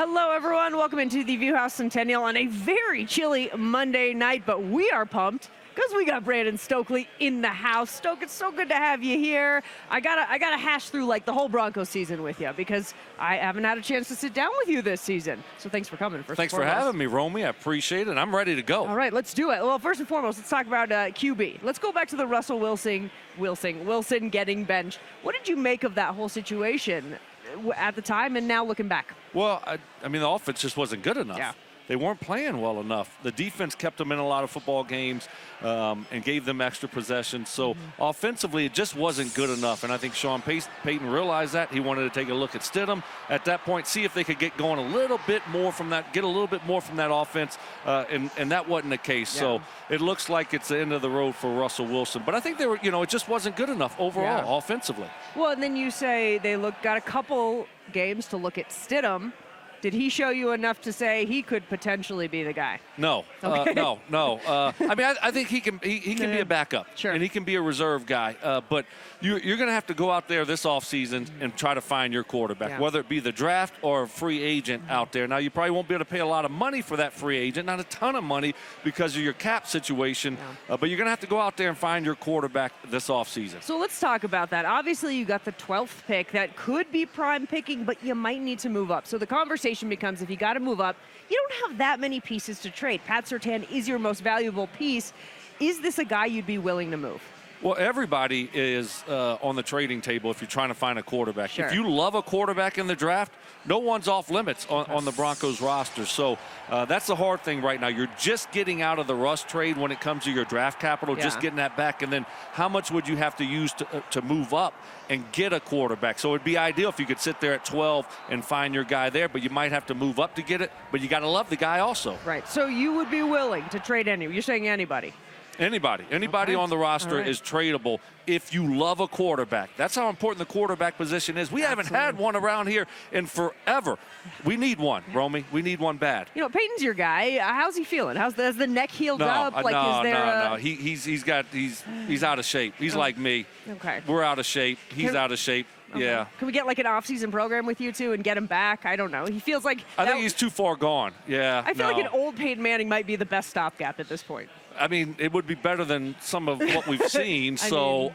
Hello, everyone. Welcome into the Viewhouse Centennial on a very chilly Monday night, but we are pumped because we got Brandon Stokley in the house. Stoke, it's so good to have you here. I gotta hash through like the whole Broncos season with you because I haven't had a chance to sit down with you this season. So thanks for coming. Thanks for having me, Romy. I appreciate it. I'm ready to go. All right, let's do it. Well, first and foremost, let's talk about QB. Let's go back to the Russell Wilson getting benched. What did you make of that whole situation at the time and now looking back? Well, I mean, the offense just wasn't good enough. Yeah. They weren't playing well enough. The defense kept them in a lot of football games and gave them extra possessions. So offensively, it just wasn't good enough. And I think Sean Payton realized that. He wanted to take a look at Stidham at that point, see if they could get going a little bit more from that, get a little bit more from that offense. And that wasn't the case. Yeah. So it looks like it's the end of the road for Russell Wilson. But I think they were, it just wasn't good enough overall offensively. Well, and then you say they got a couple games to look at Stidham. Did he show you enough to say he could potentially be the guy? No, okay. no. I mean, I think he can be a backup, sure, and he can be a reserve guy. But you're going to have to go out there this offseason and try to find your quarterback, whether it be the draft or a free agent out there. Now, you probably won't be able to pay a lot of money for that free agent, not a ton of money because of your cap situation. But you're going to have to go out there and find your quarterback this offseason. So let's talk about that. Obviously, you got the 12th pick. That could be prime picking, but you might need to move up. So the conversation becomes, if you got to move up, you don't have that many pieces to trade. Pat Surtain is your most valuable piece. Is this a guy you'd be willing to move? Well, everybody is on the trading table if you're trying to find a quarterback. Sure. If you love a quarterback in the draft, no one's off limits on the Broncos roster. So that's the hard thing right now. You're just getting out of the Russ trade when it comes to your draft capital, just getting that back. And then how much would you have to use to move up and get a quarterback? So it'd be ideal if you could sit there at 12 and find your guy there, but you might have to move up to get it. But you got to love the guy also. Right. So you would be willing to trade you're saying anybody? Anybody on the roster is tradable if you love a quarterback. That's how important the quarterback position is. We haven't had one around here in forever. We need one, Romy. We need one bad. Peyton's your guy. How's he feeling? Has the neck healed up? No. He's out of shape. He's like me. Okay. We're out of shape. He's out of shape. Okay. Yeah. Can we get like an off-season program with you two and get him back? I don't know. He feels like I think he's too far gone. Yeah. I feel like an old Peyton Manning might be the best stopgap at this point. I mean, it would be better than some of what we've seen. But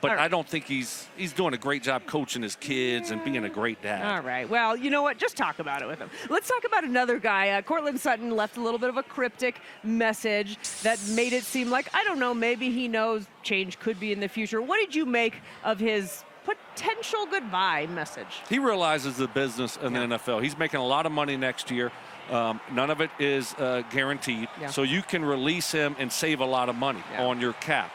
I don't think he's doing a great job coaching his kids and being a great dad. All right. Well, you know what? Just talk about it with him. Let's talk about another guy. Cortland Sutton left a little bit of a cryptic message that made it seem like, I don't know, maybe he knows change could be in the future. What did you make of his potential goodbye message? He realizes the business in the NFL. He's making a lot of money next year. None of it is guaranteed, so you can release him and save a lot of money on your cap.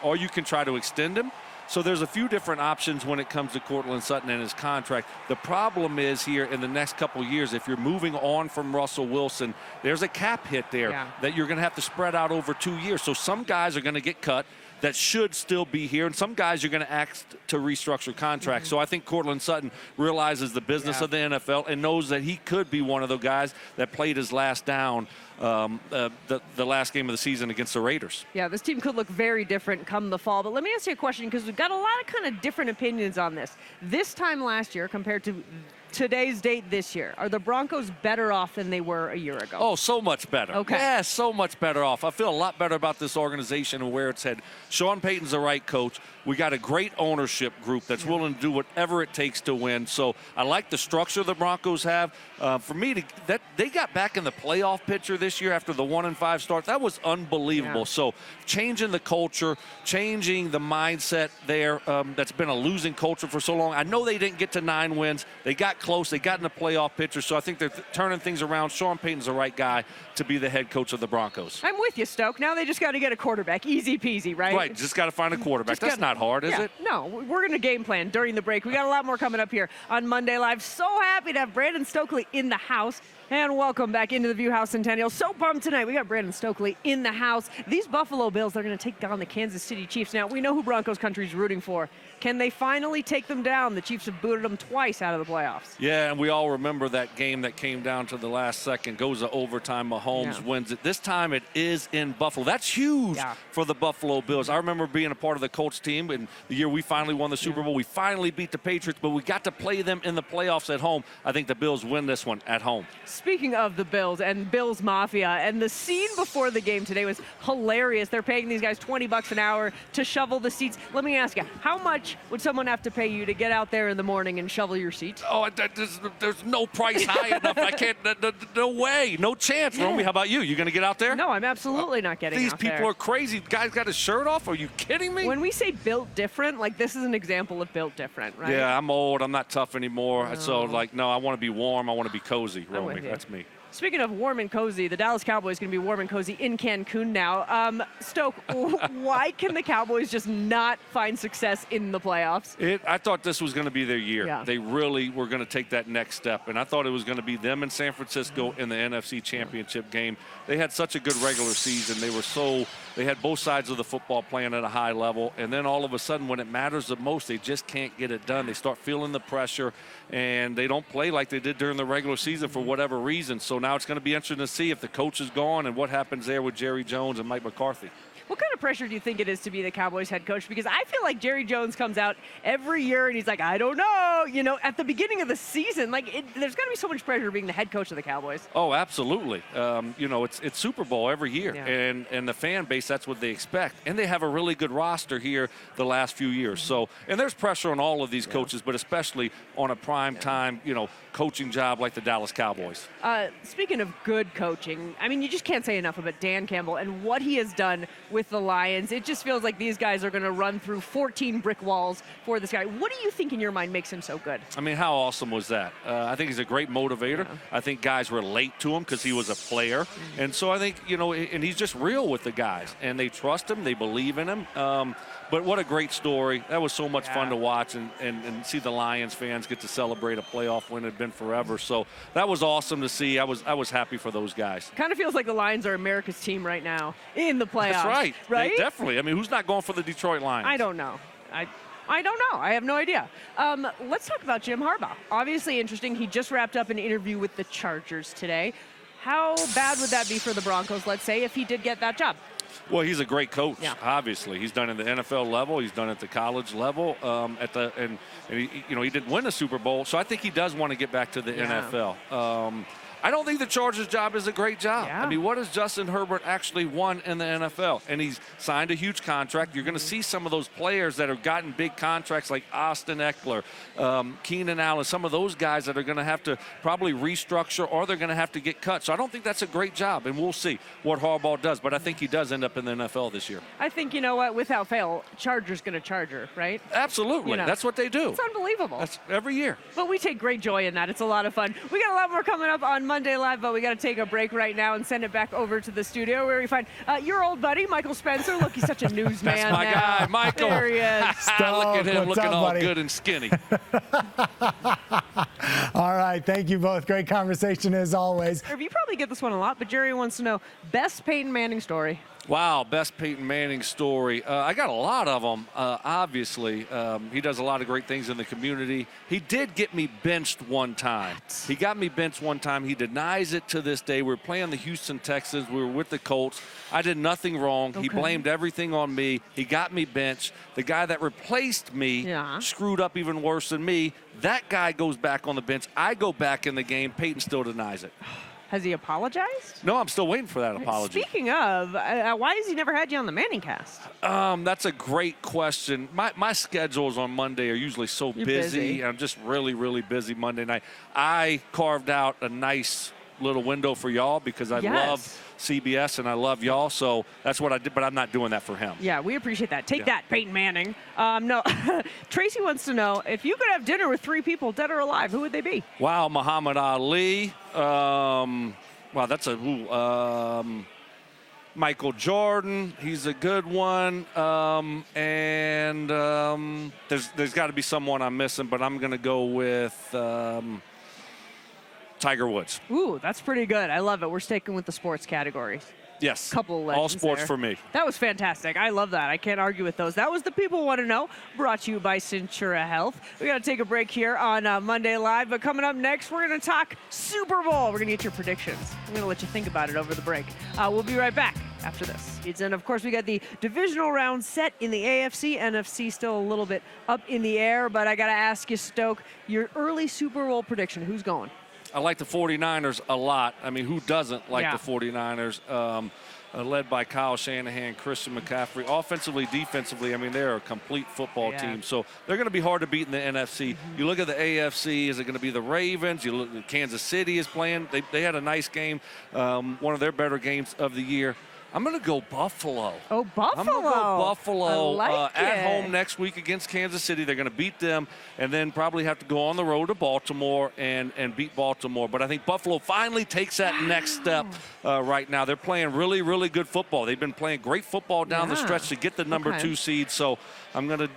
Or you can try to extend him. So there's a few different options when it comes to Cortland Sutton and his contract. The problem is here in the next couple of years, if you're moving on from Russell Wilson, there's a cap hit there that you're going to have to spread out over 2 years. So some guys are going to get cut that should still be here, and some guys are going to ask to restructure contracts. So I think Cortland Sutton realizes the business of the NFL and knows that he could be one of the guys that played his last down the last game of the season against the Raiders. Yeah, this team could look very different come the fall. But let me ask you a question, because we've got a lot of kind of different opinions on this. This time last year compared to today's date this year, are the Broncos better off than they were a year ago? Oh, so much better. Okay. Yeah, so much better off. I feel a lot better about this organization and where it's headed. Sean Payton's the right coach. We got a great ownership group that's willing to do whatever it takes to win. So I like the structure the Broncos have. For me, that they got back in the playoff picture this year after the 1-5 start. That was unbelievable. Yeah. So changing the culture, changing the mindset there. That's been a losing culture for so long. I know they didn't get to 9 wins. They got close. They got in the playoff picture. So I think they're turning things around. Sean Payton's the right guy to be the head coach of the Broncos. I'm with you, Stoke. Now they just got to get a quarterback. Easy peasy, right? Right. Just got to find a quarterback. That's not hard, is it? No, we're going to game plan during the break. We got a lot more coming up here on Monday Live. So happy to have Brandon Stokley in the house. And welcome back into the View House Centennial. So pumped tonight. We got Brandon Stokley in the house. These Buffalo Bills, they're going to take down the Kansas City Chiefs. Now, we know who Broncos country's rooting for. Can they finally take them down? The Chiefs have booted them twice out of the playoffs. Yeah, and we all remember that game that came down to the last second, goes to overtime. Mahomes wins it. This time it is in Buffalo. That's huge for the Buffalo Bills. I remember being a part of the Colts team, and the year we finally won the Super Bowl, we finally beat the Patriots, but we got to play them in the playoffs at home. I think the Bills win this one at home. Speaking of the Bills and Bills Mafia, and the scene before the game today was hilarious. They're paying these guys $20 an hour to shovel the seats. Let me ask you, how much would someone have to pay you to get out there in the morning and shovel your seat? Oh, there's no price high enough. I can't. No way. No chance. Romy, how about you? You going to get out there? No, I'm absolutely not getting These out people there. are crazy. Guy's got his shirt off. Are you kidding me? When we say built different, like this is an example of built different, right? Yeah, I'm old. I'm not tough anymore. No. So, no, I want to be warm. I want to be cozy, Romy. That's me. Speaking of warm and cozy, the Dallas Cowboys going to be warm and cozy in Cancun now. Stoke, why can the Cowboys just not find success in the playoffs? I thought this was going to be their year. Yeah. They really were going to take that next step, and I thought it was going to be them in San Francisco in the NFC Championship game. They had such a good regular season. They had both sides of the football playing at a high level, and then all of a sudden when it matters the most, they just can't get it done. They start feeling the pressure, and they don't play like they did during the regular season for whatever reason. So now it's going to be interesting to see if the coach is gone and what happens there with Jerry Jones and Mike McCarthy. What kind of pressure do you think it is to be the Cowboys head coach? Because I feel like Jerry Jones comes out every year and he's like, I don't know. You know, at the beginning of the season, there's got to be so much pressure being the head coach of the Cowboys. Oh, absolutely. It's Super Bowl every year. Yeah. And the fan base, that's what they expect. And they have a really good roster here the last few years. So, and there's pressure on all of these coaches, but especially on a prime time, coaching job like the Dallas Cowboys. Speaking of good coaching, I mean, you just can't say enough about Dan Campbell and what he has done with the Lions. It just feels like these guys are going to run through 14 brick walls for this guy. What do you think in your mind makes him so good? I mean, how awesome was that? I think he's a great motivator. Yeah. I think guys relate to him because he was a player. And so I think, and he's just real with the guys. And they trust him. They believe in him. But what a great story. That was so much fun to watch and see the Lions fans get to celebrate a playoff win. It had been forever. So that was awesome to see. I was happy for those guys. Kind of feels like the Lions are America's team right now in the playoffs. That's right. Right? Definitely. I mean, who's not going for the Detroit Lions? I don't know. I don't know. I have no idea. Let's talk about Jim Harbaugh. Obviously interesting. He just wrapped up an interview with the Chargers today. How bad would that be for the Broncos, let's say, if he did get that job? Well, he's a great coach, obviously. He's done it at the NFL level. He's done it at the college level. He didn't win a Super Bowl, so I think he does want to get back to the NFL. I don't think the Chargers' job is a great job. Yeah. I mean, what has Justin Herbert actually won in the NFL? And he's signed a huge contract. You're going to see some of those players that have gotten big contracts like Austin Eckler, Keenan Allen, some of those guys that are going to have to probably restructure or they're going to have to get cut. So I don't think that's a great job, and we'll see what Harbaugh does. But I think he does end up in the NFL this year. I think, you know what, without fail, Chargers going to Charger, right? Absolutely. That's what they do. It's unbelievable. That's every year. But we take great joy in that. It's a lot of fun. We got a lot more coming up on Monday Live, but we got to take a break right now and send it back over to the studio where we find your old buddy, Michael Spencer. Look, he's such a newsman. That's my guy, Michael. There he is. Look at him looking up, all buddy? good and skinny. All right. Thank you both. Great conversation as always. You probably get this one a lot, but Jerry wants to know best Peyton Manning story. Wow, best Peyton Manning story. I got a lot of them, obviously. He does a lot of great things in the community. He did get me benched one time. He got me benched one time. He denies it to this day. We were playing the Houston Texans. We were with the Colts. I did nothing wrong. Okay. He blamed everything on me. He got me benched. The guy that replaced me screwed up even worse than me. That guy goes back on the bench. I go back in the game. Peyton still denies it. Has he apologized? No, I'm still waiting for that apology. Speaking of, why has he never had you on the Manning cast? That's a great question. My schedules on Monday are usually so busy. I'm just really, really busy Monday night. I carved out a nice little window for y'all because I love CBS and I love y'all, so that's what I did, but I'm not doing that for him. Yeah, we appreciate that. Take that, Peyton Manning. No, Tracy wants to know, if you could have dinner with 3 people, dead or alive, who would they be? Wow, Muhammad Ali. Wow, that's Michael Jordan, he's a good one. There's got to be someone I'm missing, but I'm going to go with Tiger Woods. Ooh, that's pretty good. I love it. We're sticking with the sports category. Yes. Couple legends all sports there. for me. That was fantastic. I love that. I can't argue with those. That was the People Want to Know, brought to you by Centura Health. We got to take a break here on Monday Live, but coming up next, we're going to talk Super Bowl. We're going to get your predictions. I'm going to let you think about it over the break. We'll be right back after this. And of course, we got the divisional round set in the AFC. NFC still a little bit up in the air, but I got to ask you, Stoke, your early Super Bowl prediction. Who's going? I like the 49ers a lot. I mean, who doesn't like the 49ers? Led by Kyle Shanahan, Christian McCaffrey. Offensively, defensively, I mean, they're a complete football team. So they're going to be hard to beat in the NFC. You look at the AFC, is it going to be the Ravens? You look, Kansas City is playing. They had a nice game, one of their better games of the year. I'm going to go Buffalo. Oh, Buffalo. I'm going to go Buffalo at home next week against Kansas City. They're going to beat them and then probably have to go on the road to Baltimore and beat Baltimore. But I think Buffalo finally takes that next step right now. They're playing really, really good football. They've been playing great football down the stretch to get the number 2 seed. So I'm going to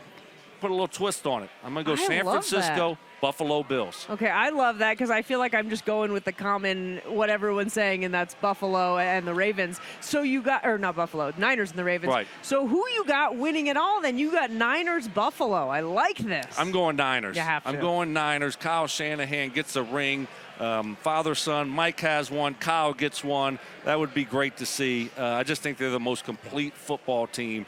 put a little twist on it. I'm going to go San Francisco, Buffalo Bills. Okay, I love that because I feel like I'm just going with the common what everyone's saying, and that's Buffalo and the Ravens. So you got, or not Buffalo, Niners and the Ravens. Right. So who you got winning it all then? You got Niners, Buffalo. I like this. I'm going Niners. You have to. I'm going Niners. Kyle Shanahan gets a ring. Father, son, Mike has one, Kyle gets one. That would be great to see. I just think they're the most complete football team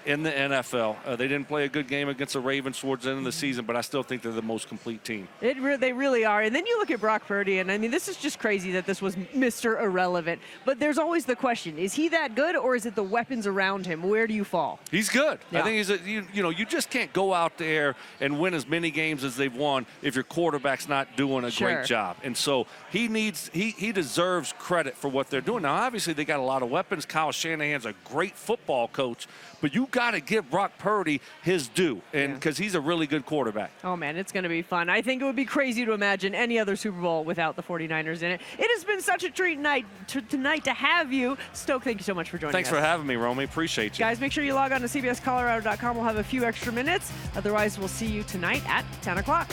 in the NFL. They didn't play a good game against the Ravens towards the end of the season, but I still think they're the most complete team. They really are. And then you look at Brock Purdy, and I mean, this is just crazy that this was Mr. Irrelevant. But there's always the question, is he that good, or is it the weapons around him? Where do you fall? He's good. Yeah. I think you just can't go out there and win as many games as they've won if your quarterback's not doing a great job. And so he deserves credit for what they're doing. Now, obviously, they got a lot of weapons. Kyle Shanahan's a great football coach, but you got to give Brock Purdy his due, and because he's a really good quarterback. Oh, man, it's going to be fun. I think it would be crazy to imagine any other Super Bowl without the 49ers in it. It has been such a treat tonight to have you. Stoke, thank you so much for joining us. Thanks for having me, Romy. Appreciate you. Guys, make sure you log on to CBSColorado.com. We'll have a few extra minutes. Otherwise, we'll see you tonight at 10 o'clock.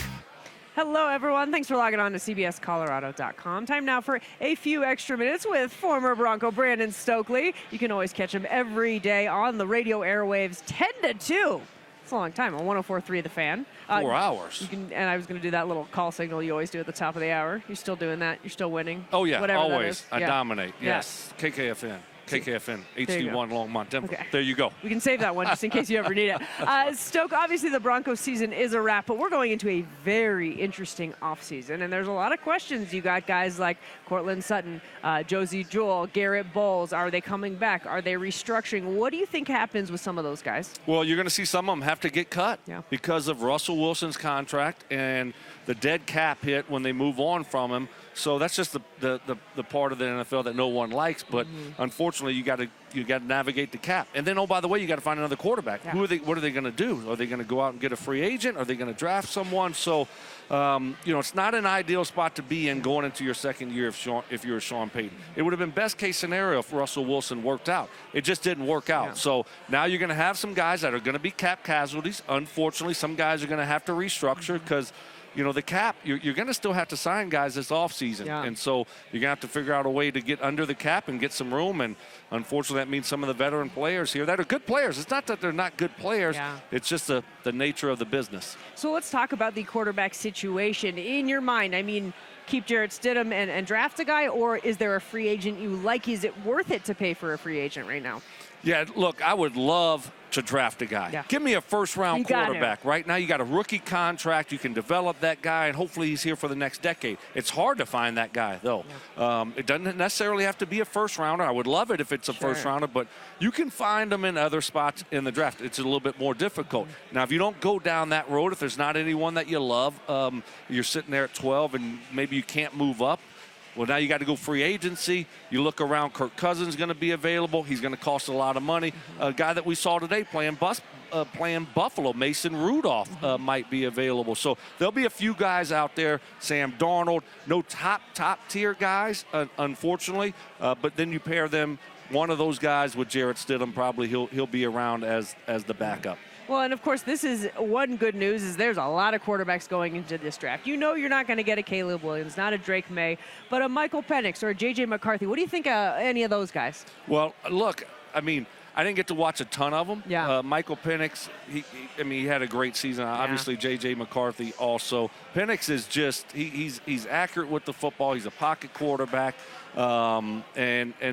Hello, everyone. Thanks for logging on to CBSColorado.com. Time now for a few extra minutes with former Bronco Brandon Stokley. You can always catch him every day on the radio airwaves 10 to 2. It's a long time on 104.3 The Fan. 4 hours. And I was going to do that little call signal you always do at the top of the hour. You're still doing that? You're still winning? Oh, yeah, whatever always. That is. I dominate. Yes. KKFN. KKFN, HD1 Longmont, Denver. Okay. There you go. We can save that one just in case you ever need it. Stoke, obviously the Broncos season is a wrap, but we're going into a very interesting offseason, and there's a lot of questions. You got guys like Cortland Sutton, Josie Jewell, Garrett Bowles. Are they coming back? Are they restructuring? What do you think happens with some of those guys? Well, you're going to see some of them have to get cut because of Russell Wilson's contract and the dead cap hit when they move on from him. So that's just the part of the NFL that no one likes. But unfortunately, you got to navigate the cap. And then, oh, by the way, you got to find another quarterback. Yeah. What are they going to do? Are they going to go out and get a free agent? Are they going to draft someone? So, it's not an ideal spot to be in going into your second year if you're Sean Payton. It would have been best case scenario if Russell Wilson worked out. It just didn't work out. Yeah. So now you're going to have some guys that are going to be cap casualties. Unfortunately, some guys are going to have to restructure because the cap, you're going to still have to sign guys this offseason. Yeah. And so you're going to have to figure out a way to get under the cap and get some room. And unfortunately, that means some of the veteran players here that are good players. It's not that they're not good players. Yeah. It's just the nature of the business. So let's talk about the quarterback situation. In your mind, I mean, keep Jarrett Stidham and draft a guy, or is there a free agent you like? Is it worth it to pay for a free agent right now? Yeah, look, I would love to draft a guy. Yeah. Give me a first-round quarterback. Right now you got a rookie contract. You can develop that guy, and hopefully he's here for the next decade. It's hard to find that guy, though. Yeah. It doesn't necessarily have to be a first-rounder. I would love it if it's a first-rounder, but you can find them in other spots in the draft. It's a little bit more difficult. Now, if you don't go down that road, if there's not anyone that you love, you're sitting there at 12 and maybe you can't move up, well, now you got to go free agency. You look around, Kirk Cousins is going to be available. He's going to cost a lot of money. A guy that we saw today playing Buffalo, Mason Rudolph, might be available. So there'll be a few guys out there. Sam Darnold, no top tier guys, unfortunately. But then you pair them, one of those guys with Jarrett Stidham, probably he'll be around as the backup. Well, and of course, this is one good news is there's a lot of quarterbacks going into this draft. You know you're not going to get a Caleb Williams, not a Drake May, but a Michael Penix or a J.J. McCarthy. What do you think of any of those guys? Well, look, I mean, I didn't get to watch a ton of them. Yeah. Michael Penix, he had a great season. Yeah. Obviously, J.J. McCarthy also. Penix is just, he's accurate with the football. He's a pocket quarterback. And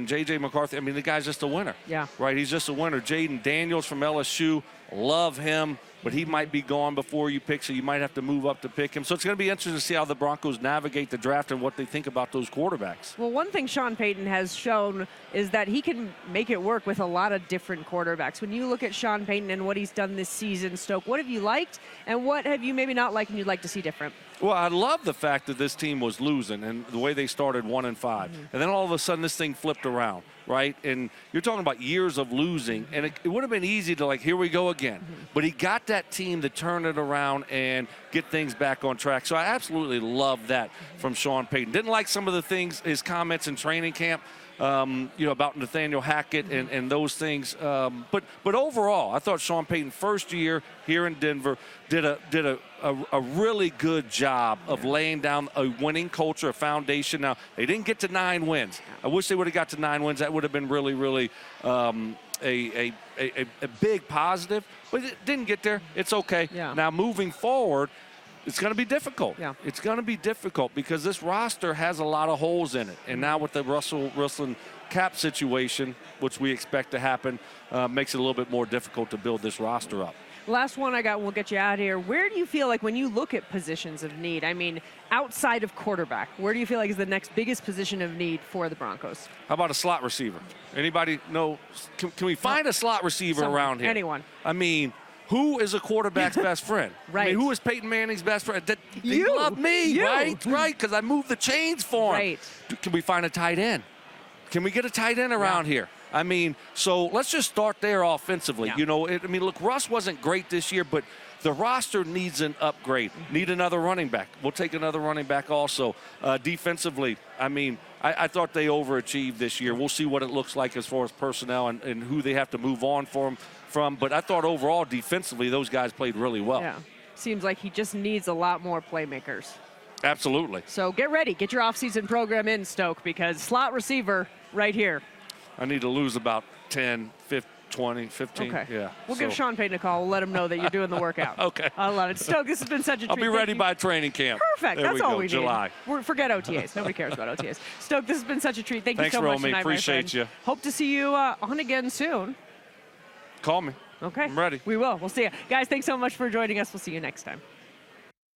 J.J. McCarthy, I mean, the guy's just a winner. Yeah. Right? He's just a winner. Jaden Daniels from LSU, love him. But he might be gone before you pick, so you might have to move up to pick him. So it's going to be interesting to see how the Broncos navigate the draft and what they think about those quarterbacks. Well, one thing Sean Payton has shown is that he can make it work with a lot of different quarterbacks. When you look at Sean Payton and what he's done this season, Stoke, what have you liked and what have you maybe not liked and you'd like to see different? Well, I love the fact that this team was losing and the way they started 1-5. And then all of a sudden this thing flipped around, right? And you're talking about years of losing. And it would have been easy to, like, here we go again. But he got that team to turn it around and get things back on track. So I absolutely love that from Sean Payton. Didn't like some of the things, his comments in training camp, about Nathaniel Hackett and those things. But overall, I thought Sean Payton, first year here in Denver, did a really good job of laying down a winning culture, a foundation. Now, they didn't get to 9 wins. I wish they would have got to 9 wins. That would have been really, really a big positive. But it didn't get there. It's okay. Yeah. Now, moving forward, it's going to be difficult. Yeah. It's going to be difficult because this roster has a lot of holes in it. And now with the Russell Wilson cap situation, which we expect to happen, makes it a little bit more difficult to build this roster up. Last one I got, we'll get you out of here. Where do you feel like when you look at positions of need, I mean, outside of quarterback, where do you feel like is the next biggest position of need for the Broncos? How about a slot receiver? Anybody know? Can we find a slot receiver around here? Anyone. I mean, who is a quarterback's best friend? Right. I mean, who is Peyton Manning's best friend? They You. love me, You. right? Right, because I moved the chains for him. Right. Can we find a tight end? Can we get a tight end around here? I mean, so let's just start there offensively. Yeah. Look, Russ wasn't great this year, but the roster needs an upgrade. Need another running back. We'll take another running back also. Defensively, I mean, I thought they overachieved this year. We'll see what it looks like as far as personnel and who they have to move on from. But I thought overall, defensively, those guys played really well. Yeah. Seems like he just needs a lot more playmakers. Absolutely. So get ready. Get your offseason program in, Stoke, because slot receiver right here. I need to lose about 10, 15, 20, 15. Okay. Yeah. We'll give Sean Payton a call. We'll let him know that you're doing the workout. Okay. I love it. Stoke, this has been such a treat. I'll be ready by training camp. Perfect. There That's all we need. July. Forget OTAs. Nobody cares about OTAs. Stoke, this has been such a treat. Thank Thanks, you so much Romy. tonight, Appreciate my friend. you. Hope to see you on again soon. Call me. Okay. I'm ready. We will. We'll see you. Guys, thanks so much for joining us. We'll see you next time.